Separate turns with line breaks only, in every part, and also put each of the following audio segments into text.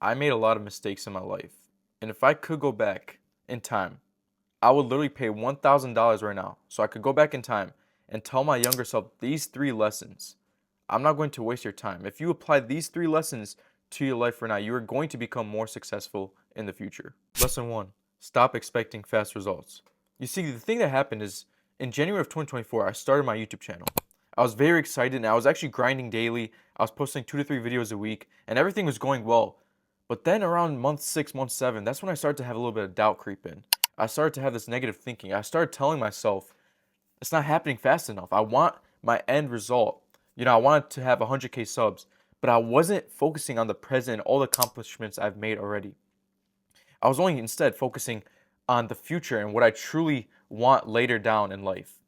I made a lot of mistakes in my life. And if I could go back in time, I would literally pay $1,000 right now so I could go back in time and tell my younger self these three lessons. I'm not going to waste your time. If you apply these three lessons to your life right now, you are going to become more successful in the future. Lesson one, stop expecting fast results. You see, the thing that happened is in January of 2024, I started my YouTube channel. I was very excited and I was actually grinding daily. I was posting 2 to 3 videos a week and everything was going well. But then around month 6, month 7, that's when I started to have a little bit of doubt creep in. I started to have this negative thinking. I started telling myself, it's not happening fast enough. I want my end result. I wanted to have 100K subs, but I wasn't focusing on the present and all the accomplishments I've made already. I was only instead focusing on the future and what I truly want later down in life.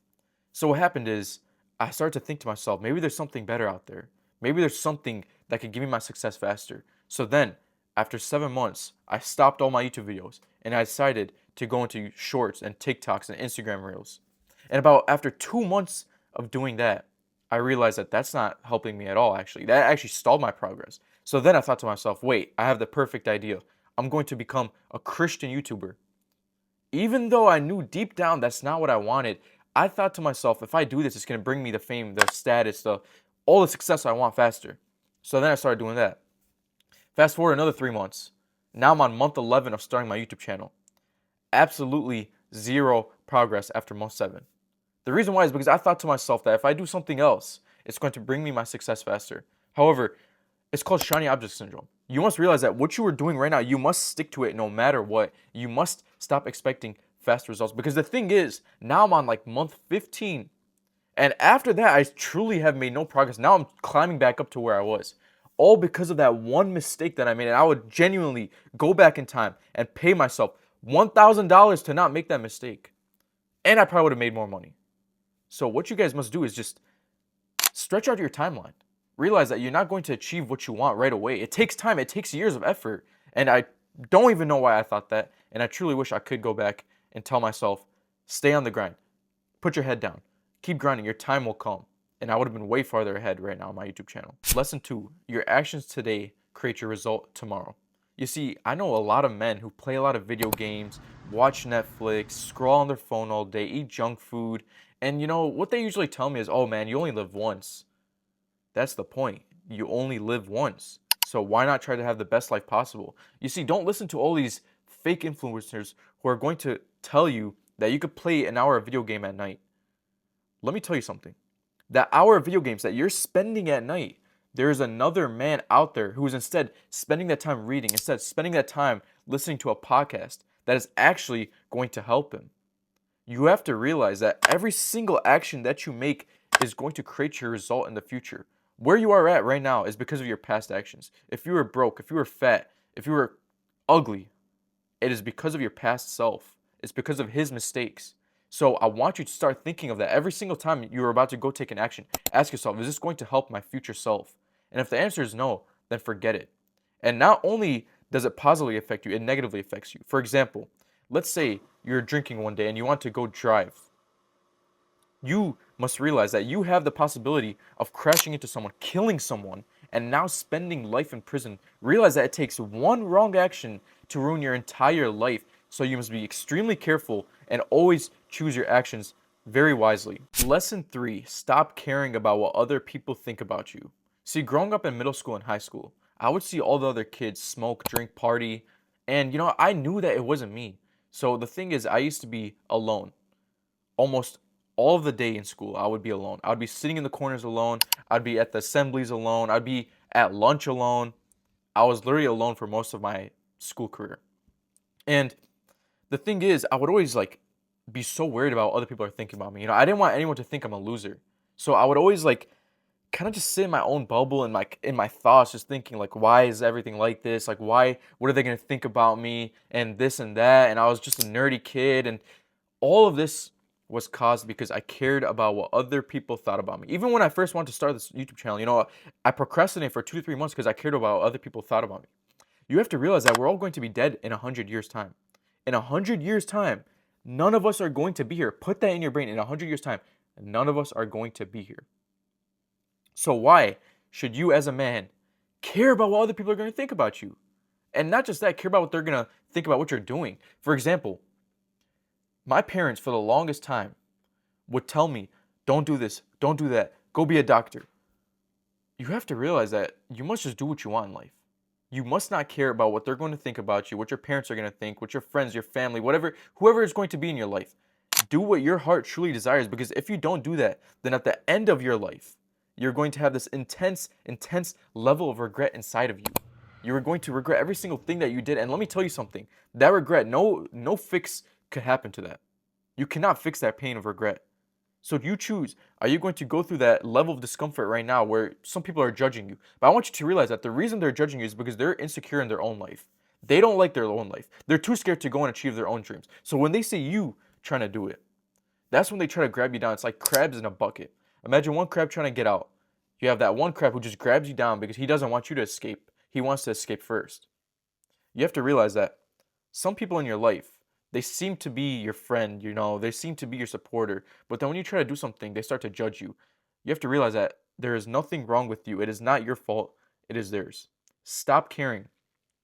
So what happened is I started to think to myself, maybe there's something better out there. Maybe there's something that could give me my success faster. So then, after 7 months, I stopped all my YouTube videos and I decided to go into shorts and TikToks and Instagram reels. And about after 2 months of doing that, I realized that that's not helping me at all, actually. That actually stalled my progress. So then I thought to myself, wait, I have the perfect idea. I'm going to become a Christian YouTuber. Even though I knew deep down that's not what I wanted, I thought to myself, if I do this, it's going to bring me the fame, the status, all the success I want faster. So then I started doing that. Fast forward another 3 months. Now I'm on month 11 of starting my YouTube channel. Absolutely zero progress after month 7. The reason why is because I thought to myself that if I do something else, it's going to bring me my success faster. However, it's called shiny object syndrome. You must realize that what you are doing right now, you must stick to it no matter what. You must stop expecting fast results because the thing is, now I'm on like month 15. And after that, I truly have made no progress. Now I'm climbing back up to where I was. All because of that one mistake that I made. And I would genuinely go back in time and pay myself $1,000 to not make that mistake. And I probably would have made more money. So what you guys must do is just stretch out your timeline. Realize that you're not going to achieve what you want right away. It takes time. It takes years of effort. And I don't even know why I thought that. And I truly wish I could go back and tell myself, stay on the grind. Put your head down. Keep grinding. Your time will come. And I would have been way farther ahead right now on my YouTube channel. Lesson 2. Your actions today create your result tomorrow. You see, I know a lot of men who play a lot of video games, watch Netflix, scroll on their phone all day, eat junk food. And what they usually tell me is, oh man, you only live once. That's the point. You only live once. So why not try to have the best life possible? You see, don't listen to all these fake influencers who are going to tell you that you could play an hour of video game at night. Let me tell you something. That hour of video games that you're spending at night, there is another man out there who is instead spending that time reading, instead spending that time listening to a podcast that is actually going to help him. You have to realize that every single action that you make is going to create your result in the future. Where you are at right now is because of your past actions. If you were broke, if you were fat, if you were ugly, it is because of your past self. It's because of his mistakes. So I want you to start thinking of that every single time you're about to go take an action. Ask yourself, is this going to help my future self? And if the answer is no, then forget it. And not only does it positively affect you, it negatively affects you. For example, let's say you're drinking one day and you want to go drive. You must realize that you have the possibility of crashing into someone, killing someone, and now spending life in prison. Realize that it takes one wrong action to ruin your entire life. So you must be extremely careful and always choose your actions very wisely. Lesson 3, stop caring about what other people think about you. See, growing up in middle school and high school, I would see all the other kids smoke, drink, party, and I knew that it wasn't me. So the thing is, I used to be alone. Almost all of the day in school, I would be alone. I would be sitting in the corners alone. I'd be at the assemblies alone. I'd be at lunch alone. I was literally alone for most of my school career. And the thing is, I would always be so worried about what other people are thinking about me. I didn't want anyone to think I'm a loser. So I would always kind of just sit in my own bubble and in my thoughts, just thinking why is everything like this? What are they gonna think about me and this and that? And I was just a nerdy kid, and all of this was caused because I cared about what other people thought about me. Even when I first wanted to start this YouTube channel, I procrastinated for 2 to 3 months because I cared about what other people thought about me. You have to realize that we're all going to be dead in 100 years' time. In 100 years' time, none of us are going to be here. Put that in your brain. In 100 years' time, none of us are going to be here. So why should you as a man care about what other people are going to think about you? And not just that, care about what they're going to think about what you're doing. For example, my parents for the longest time would tell me, don't do this, don't do that, go be a doctor. You have to realize that you must just do what you want in life. You must not care about what they're going to think about you, what your parents are going to think, what your friends, your family, whatever, whoever is going to be in your life. Do what your heart truly desires, because if you don't do that, then at the end of your life, you're going to have this intense, intense level of regret inside of you. You are going to regret every single thing that you did. And let me tell you something, that regret, no fix could happen to that. You cannot fix that pain of regret. So you choose, are you going to go through that level of discomfort right now where some people are judging you? But I want you to realize that the reason they're judging you is because they're insecure in their own life. They don't like their own life. They're too scared to go and achieve their own dreams. So when they see you trying to do it, that's when they try to grab you down. It's like crabs in a bucket. Imagine one crab trying to get out. You have that one crab who just grabs you down because he doesn't want you to escape. He wants to escape first. You have to realize that some people in your life, they seem to be your friend, they seem to be your supporter, but then when you try to do something, they start to judge you. You have to realize that there is nothing wrong with you. It is not your fault, it is theirs. Stop caring,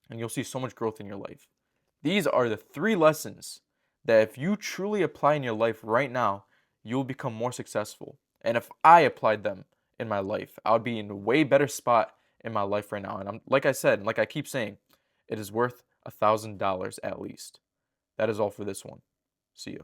and you'll see so much growth in your life. These are the 3 lessons that if you truly apply in your life right now, you'll become more successful. And if I applied them in my life, I would be in a way better spot in my life right now. And like I said, like I keep saying, it is worth $1,000 at least. That is all for this one. See you.